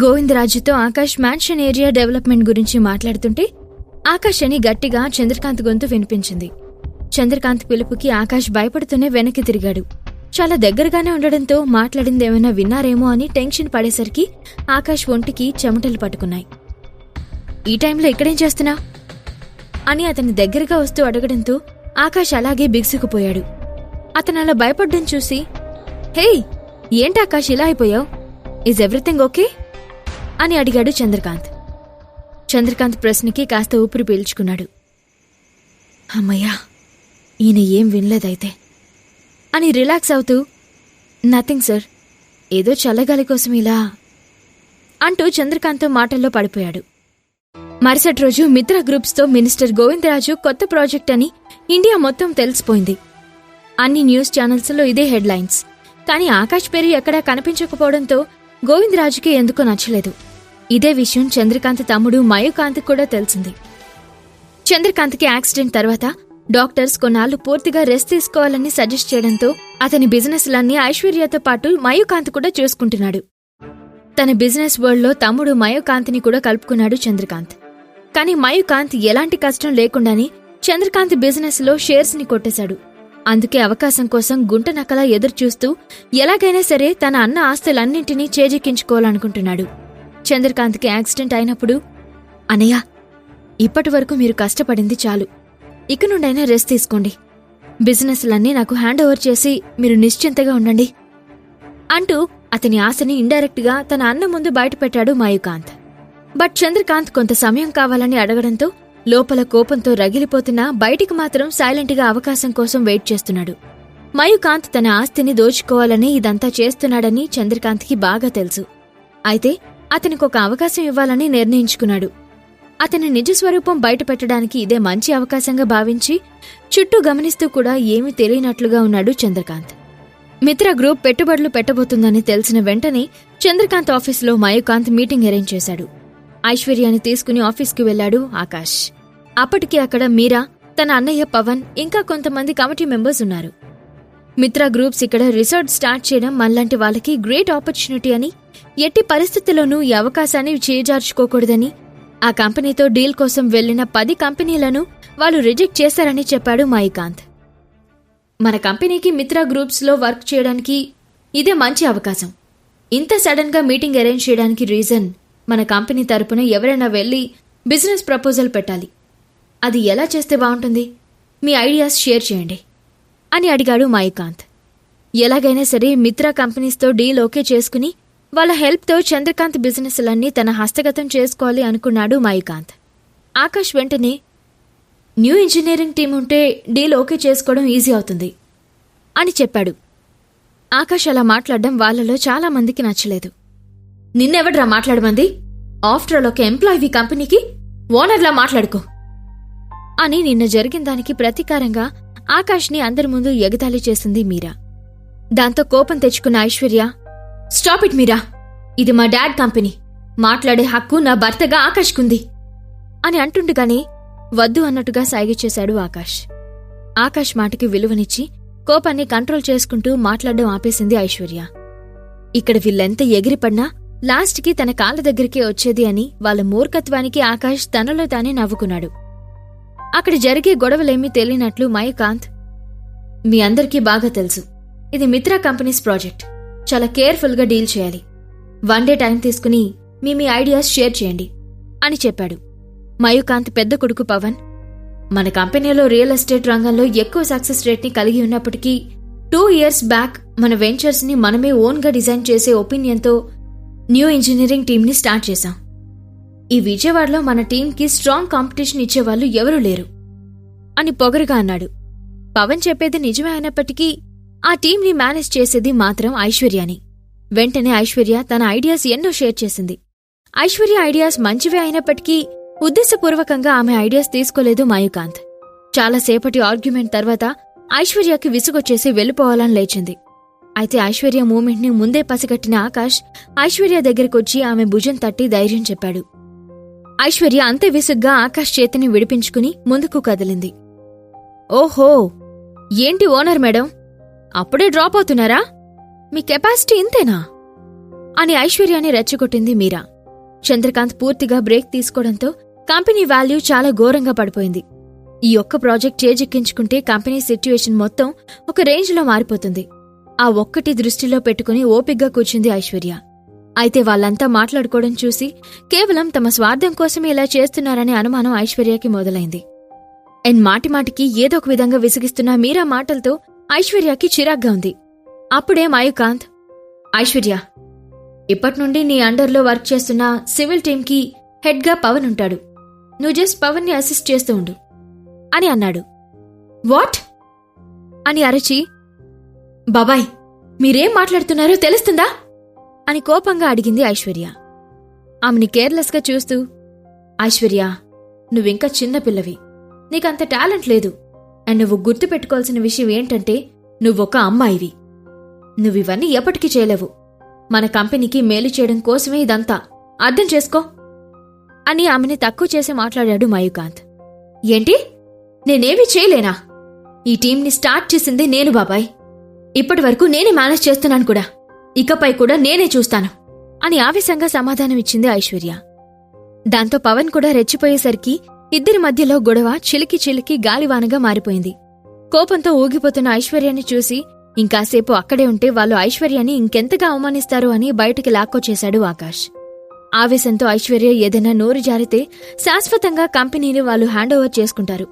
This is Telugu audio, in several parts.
గోవిందరాజుతో ఆకాష్ మ్యాన్షన్ ఏరియా డెవలప్మెంట్ గురించి మాట్లాడుతుంటే ఆకాష్ అని గట్టిగా చంద్రకాంత్ గొంతు వినిపించింది. చంద్రకాంత్ పిలుపుకి ఆకాష్ భయపడుతూనే వెనక్కి తిరిగాడు. చాలా దగ్గరగానే ఉండడంతో మాట్లాడిందేమైనా విన్నారేమో అని టెన్షన్ పడేసరికి ఆకాష్ ఒంటికి చెమటలు పట్టుకున్నాయి. ఈ టైంలో ఇక్కడేం చేస్తున్నా అని అతని దగ్గరగా వస్తూ అడగడంతో ఆకాష్ అలాగే బిగుసుకుపోయాడు. అతను అలా భయపడ్డం చూసి, హేయ్, ఏంటి ఆకాష్ ఇలా అయిపోయావు? ఈజ్ ఎవ్రీథింగ్ ఓకే అని అడిగాడు చంద్రకాంత్. చంద్రకాంత్ ప్రశ్నకి కాస్త ఊపిరి పీల్చుకున్నాడు. అమ్మయ్యా, ఈయన ఏం వినలేదైతే అని రిలాక్స్ అవుతూ, నథింగ్ సార్, ఏదో చల్లగాలి కోసం ఇలా అంటూ చంద్రకాంత్ మాటల్లో పడిపోయాడు. మరుసటి రోజు మిత్ర గ్రూప్స్తో మినిస్టర్ గోవిందరాజు కొత్త ప్రాజెక్ట్ అని ఇండియా మొత్తం తెలిసిపోయింది. అన్ని న్యూస్ ఛానల్స్లో ఇదే హెడ్లైన్స్. కానీ ఆకాష్ పేరు ఎక్కడా కనిపించకపోవడంతో గోవిందరాజుకి ఎందుకో నచ్చలేదు. ఇదే విషయం చంద్రకాంత్ తమ్ముడు మయూకాంత్ కూడా తెలిసింది. చంద్రకాంత్కి యాక్సిడెంట్ తర్వాత డాక్టర్స్ కొన్నాళ్లు పూర్తిగా రెస్ట్ తీసుకోవాలని సజెస్ట్ చేయడంతో అతని బిజినెస్లన్నీ ఐశ్వర్యతో పాటు మయూకాంత్ కూడా చూసుకుంటున్నాడు. తన బిజినెస్ వరల్డ్లో తమ్ముడు మయూకాంత్ని కూడా కలుపుకున్నాడు చంద్రకాంత్. కానీ మయూకాంత్ ఎలాంటి కష్టం లేకుండానే చంద్రకాంత్ బిజినెస్లో షేర్స్ని కొట్టేశాడు. అందుకే అవకాశం కోసం గుంటనక్కలా ఎదురుచూస్తూ ఎలాగైనా సరే తన అన్న ఆస్తులన్నింటినీ చేజెక్కించుకోవాలనుకుంటున్నాడు. చంద్రకాంత్కి యాక్సిడెంట్ అయినప్పుడు, అన్నయ్య, ఇప్పటి వరకు మీరు కష్టపడింది చాలు, ఇక నుండైనా రెస్ట్ తీసుకోండి, బిజినెస్లన్నీ నాకు హ్యాండ్ ఓవర్ చేసి మీరు నిశ్చింతగా ఉండండి అంటూ అతని ఆశని ఇండైరెక్ట్గా తన అన్న ముందు బయటపెట్టాడు మయూకాంత్. బట్ చంద్రకాంత్ కొంత సమయం కావాలని అడగడంతో లోపల కోపంతో రగిలిపోతున్నా బయటికి మాత్రం సైలెంట్గా అవకాశం కోసం వెయిట్ చేస్తున్నాడు. మయూకాంత్ తన ఆస్తిని దోచుకోవాలని ఇదంతా చేస్తున్నాడని చంద్రకాంత్కి బాగా తెలుసు. అయితే అతనికొక అవకాశం ఇవ్వాలని నిర్ణయించుకున్నాడు. అతని నిజస్వరూపం బయటపెట్టడానికి ఇదే మంచి అవకాశంగా భావించి చుట్టూ గమనిస్తూ కూడా ఏమీ తెలియనట్లుగా ఉన్నాడు చంద్రకాంత్. మిత్ర గ్రూప్ పెట్టుబడులు పెట్టబోతుందని తెలిసిన వెంటనే చంద్రకాంత్ ఆఫీసులో మయూకాంత్ మీటింగ్ అరేంజ్ చేశాడు. ఐశ్వర్యాన్ని తీసుకుని ఆఫీస్కి వెళ్లాడు ఆకాష్. అప్పటికి అక్కడ మీరా, తన అన్నయ్య పవన్, ఇంకా కొంతమంది కమిటీ మెంబర్స్ ఉన్నారు. మిత్ర గ్రూప్స్ ఇక్కడ రిసార్ట్ స్టార్ట్ చేయడం మనలాంటి వాళ్ళకి గ్రేట్ ఆపర్చునిటీ అని, ఎట్టి పరిస్థితుల్లోనూ ఈ అవకాశాన్ని చేజార్చుకోకూడదని, ఆ కంపెనీతో డీల్ కోసం వెళ్లిన 10 కంపెనీలను వాళ్ళు రిజెక్ట్ చేశారని చెప్పాడు మయూకాంత్. మన కంపెనీకి మిత్ర గ్రూప్స్లో వర్క్ చేయడానికి ఇదే మంచి అవకాశం. ఇంత సడన్ గా మీటింగ్ అరేంజ్ చేయడానికి రీజన్, మన కంపెనీ తరపున ఎవరైనా వెళ్లి బిజినెస్ ప్రపోజల్ పెట్టాలి. అది ఎలా చేస్తే బాగుంటుంది? మీ ఐడియాస్ షేర్ చేయండి అని అడిగాడు మయూకాంత్. ఎలాగైనా సరే మిత్ర కంపెనీస్తో డీల్ ఓకే చేసుకుని వాళ్ళ హెల్ప్తో చంద్రకాంత్ బిజినెస్లన్నీ తన హస్తగతం చేసుకోవాలి అనుకున్నాడు మయూకాంత్. ఆకాష్ వెంటనే, న్యూ ఇంజనీరింగ్ టీం ఉంటే డీల్ ఓకే చేసుకోవడం ఈజీ అవుతుంది అని చెప్పాడు. ఆకాష్ అలా మాట్లాడడం వాళ్లలో చాలా మందికి నచ్చలేదు. నిన్నెవడ్రా మాట్లాడమంది? ఆఫ్టర్ ఆల్ ఒక ఎంప్లాయీ కంపెనీకి ఓనర్లా మాట్లాడుకో అని నిన్న జరిగిన దానికి ప్రతీకారంగా ఆకాష్ని అందరి ముందు ఎగతాళి చేసింది మీరా. దాంతో కోపం తెచ్చుకున్న ఐశ్వర్య, స్టాప్ ఇట్ మీరా, ఇది మా డాడ్ కంపెనీ, మాట్లాడే హక్కు నా భర్తగా ఆకాష్కుంది అని అంటుండగానే వద్దు అన్నట్టుగా సైగచేశాడు ఆకాష్. ఆకాష్ మాటకి విలువనిచ్చి కోపాన్ని కంట్రోల్ చేసుకుంటూ మాట్లాడడం ఆపేసింది ఐశ్వర్య. ఇక్కడ వీళ్ళెంత ఎగిరిపడినా లాస్ట్కి తన కాళ్ళ దగ్గరికే వచ్చేది అని వాళ్ళ మూర్ఖత్వానికి ఆకాష్ తనలో తానే నవ్వుకున్నాడు. అక్కడ జరిగే గొడవలేమీ తెలియనట్లు మయూకాంత్, మీ అందరికీ బాగా తెలుసు, ఇది మిత్రా కంపెనీస్ ప్రాజెక్ట్, చాలా కేర్ఫుల్గా డీల్ చేయాలి. 1 డే టైం తీసుకుని మీ ఐడియాస్ షేర్ చేయండి అని చెప్పాడు. మయూకాంత్ పెద్ద కొడుకు పవన్, మన కంపెనీలో రియల్ ఎస్టేట్ రంగంలో ఎక్కువ సక్సెస్ రేట్ని కలిగి ఉన్నప్పటికీ 2 years బ్యాక్ మన వెంచర్స్ని మనమే ఓన్గా డిజైన్ చేసే ఒపీనియన్తో న్యూ ఇంజనీరింగ్ టీంని స్టార్ట్ చేశాం. ఈ విజయవాడలో మన టీంకి స్ట్రాంగ్ కాంపిటీషన్ ఇచ్చేవాళ్లు ఎవరూ లేరు అని పొగరుగా అన్నాడు. పవన్ చెప్పేది నిజమే అయినప్పటికీ ఆ టీంని మేనేజ్ చేసేది మాత్రం ఐశ్వర్యాని. వెంటనే ఐశ్వర్య తన ఐడియాస్ ఎన్నో షేర్ చేసింది. ఐశ్వర్య ఐడియాస్ మంచివే అయినప్పటికీ ఉద్దేశపూర్వకంగా ఆమె ఐడియాస్ తీసుకోలేదు మయూకాంత్. చాలాసేపటి ఆర్గ్యుమెంట్ తర్వాత ఐశ్వర్యకి విసుగొచ్చేసి వెళ్లిపోవాలని లేచింది. అయితే ఐశ్వర్య మూమెంట్ని ముందే పసిగట్టిన ఆకాష్ ఐశ్వర్య దగ్గరకొచ్చి ఆమె భుజం తట్టి ధైర్యం చెప్పాడు. ఐశ్వర్య అంతే విసుగ్గా ఆకాష్ చేతిని విడిపించుకుని ముందుకు కదిలింది. ఓహో, ఏంటి ఓనర్ మేడం, అప్పుడే డ్రాప్ అవుతున్నారా? మీ కెపాసిటీ ఇంతేనా అని ఐశ్వర్యాని రెచ్చగొట్టింది మీరా. చంద్రకాంత్ పూర్తిగా బ్రేక్ తీసుకోవడంతో కంపెనీ వాల్యూ చాలా ఘోరంగా పడిపోయింది. ఈ ఒక్క ప్రాజెక్ట్ చేజెక్కించుకుంటే కంపెనీ సిట్యుయేషన్ మొత్తం ఒక రేంజ్లో మారిపోతుంది. ఆ ఒక్కటి దృష్టిలో పెట్టుకుని ఓపిగ్గా కూర్చుంది ఐశ్వర్య. అయితే వాళ్ళంతా మాట్లాడుకోవడం చూసి కేవలం తమ స్వార్థం కోసమే ఇలా చేస్తున్నారనే అనుమానం ఐశ్వర్యకి మొదలైంది. మాటిమాటికి ఏదో ఒక విధంగా విసిగిస్తున్న మీరా మాటలతో ఐశ్వర్యకి చిరాగ్గా ఉంది. అప్పుడే మయూకాంత్, ఐశ్వర్య, ఇప్పట్నుండి నీ అండర్లో వర్క్ చేస్తున్న సివిల్ టీంకి హెడ్గా పవన్ ఉంటాడు. నువ్వు జస్ట్ పవన్ని అసిస్ట్ చేస్తూ ఉండు అని అన్నాడు. వాట్ అని అరచి, బాబాయ్ మీరేం మాట్లాడుతున్నారో తెలుస్తుందా అని కోపంగా అడిగింది ఐశ్వర్య. ఆమెని కేర్లెస్గా చూస్తూ, ఐశ్వర్య, నువ్వింకా చిన్నపిల్లవి, నీకంత టాలెంట్ లేదు. అండ్ నువ్వు గుర్తుపెట్టుకోవాల్సిన విషయం ఏంటంటే నువ్వొక అమ్మాయివి. నువ్వివన్నీ ఎప్పటికీ చేయలేవు. మన కంపెనీకి మేలు చేయడం కోసమే ఇదంతా, అర్థం చేసుకో అని ఆమెని తక్కువ చేసి మాట్లాడాడు మయూకాంత్. ఏంటి, నేనేమీ చేయలేనా? ఈ టీంని స్టార్ట్ చేసింది నేను బాబాయ్. ఇప్పటివరకు నేనే మేనేజ్ చేస్తున్నాను కూడా. ఇకపై కూడా నేనే చూస్తాను అని ఆవేశంగా సమాధానమిచ్చింది ఐశ్వర్య. దాంతో పవన్ కూడా రెచ్చిపోయేసరికి ఇద్దరి మధ్యలో గొడవ చిలికి చిలికి గాలివానగా మారిపోయింది. కోపంతో ఊగిపోతున్న ఐశ్వర్యాన్ని చూసి ఇంకాసేపు అక్కడే ఉంటే వాళ్ళు ఐశ్వర్యాన్ని ఇంకెంతగా అవమానిస్తారో అని బయటికి లాక్కొచ్చేశాడు ఆకాష్. ఆవేశంతో ఐశ్వర్య ఏదైనా నోరు జారితే శాశ్వతంగా కంపెనీని వాళ్ళు హ్యాండ్ ఓవర్ చేసుకుంటారు.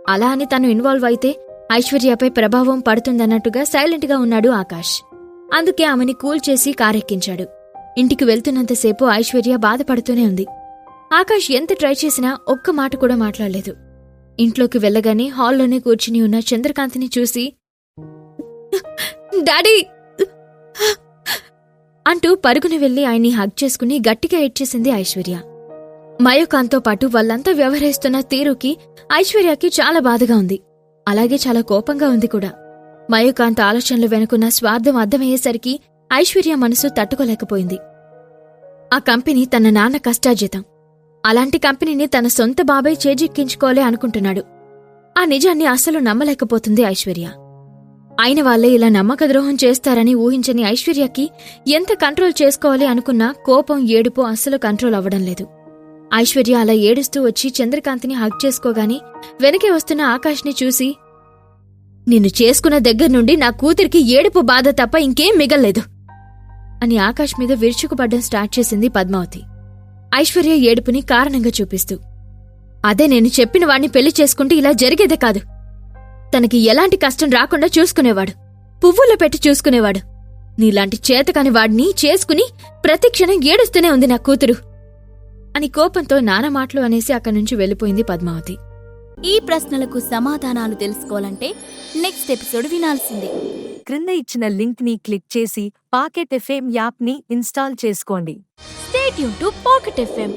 అలా అని తను ఇన్వాల్వ్ అయితే ఐశ్వర్యపై ప్రభావం పడుతుందన్నట్టుగా సైలెంట్గా ఉన్నాడు ఆకాష్. అందుకే ఆమెని కూల్ చేసి కారెక్కించాడు. ఇంటికి వెళ్తున్నంతసేపు ఐశ్వర్య బాధపడుతూనే ఉంది. ఆకాష్ ఎంత ట్రై చేసినా ఒక్క మాట కూడా మాట్లాడలేదు. ఇంట్లోకి వెళ్లగానే హాల్లోనే కూర్చుని ఉన్న చంద్రకాంత్ని చూసి, డాడీ అంటూ పరుగున వెళ్లి ఆయన్ని హగ్ చేసుకుని గట్టిగా ఏడ్చేసింది ఐశ్వర్య. మయూకాంత్తో పాటు వాళ్ళంతా వ్యవహరిస్తున్న తీరుకి ఐశ్వర్యకి చాలా బాధగా ఉంది. అలాగే చాలా కోపంగా ఉంది కూడా. మయూకాంత్ ఆలోచనలు వెనుకున్న స్వార్థం అర్థమయ్యేసరికి ఐశ్వర్య మనసు తట్టుకోలేకపోయింది. ఆ కంపెనీ తన నాన్న కష్టార్జితం. అలాంటి కంపెనీని తన సొంత బాబాయ్ చేజిక్కించుకోలే అనుకుంటున్నాడు. ఆ నిజాన్ని అస్సలు నమ్మలేకపోతుంది ఐశ్వర్య. అయిన వాళ్లే ఇలా నమ్మక ద్రోహం చేస్తారని ఊహించని ఐశ్వర్యకి ఎంత కంట్రోల్ చేసుకోవాలి అనుకున్నా కోపం, ఏడుపు అస్సలు కంట్రోల్ అవ్వడం లేదు. ఐశ్వర్య అలా ఏడుస్తూ వచ్చి చంద్రకాంత్ని హగ్ చేసుకోగాని వెనకే వస్తున్న ఆకాష్ని చూసి, నిన్ను చేసుకున్న దగ్గర్నుండి నా కూతురికి ఏడుపు బాధ తప్ప ఇంకేం మిగల్లేదు అని ఆకాష్ మీద విరుచుకుపడ్డం స్టార్ట్ చేసింది పద్మావతి, ఐశ్వర్య ఏడుపుని కారణంగా చూపిస్తూ. అదే నేను చెప్పిన వాణ్ణి పెళ్లి చేసుకుంటే ఇలా జరిగేదే కాదు. తనకి ఎలాంటి కష్టం రాకుండా చూసుకునేవాడు, పువ్వుల్లో పెట్టి చూసుకునేవాడు. నీలాంటి చేతకాని వాడిని చేసుకుని ప్రతిక్షణం ఏడుస్తూనే ఉంది నా కూతురు అని కోపంతో నానా మాటలు అనేసి అక్కడి నుంచి వెళ్లిపోయింది పద్మావతి. ఈ ప్రశ్నలకు సమాధానాలు తెలుసుకోవాలంటే నెక్స్ట్ ఎపిసోడ్ వినాల్సిందే. క్రింద ఇచ్చిన లింక్ ని క్లిక్ చేసి పాకెట్ ఎఫ్ఎం యాప్ ని ఇన్స్టాల్ చేసుకోండి. Stay tune to pocket FM.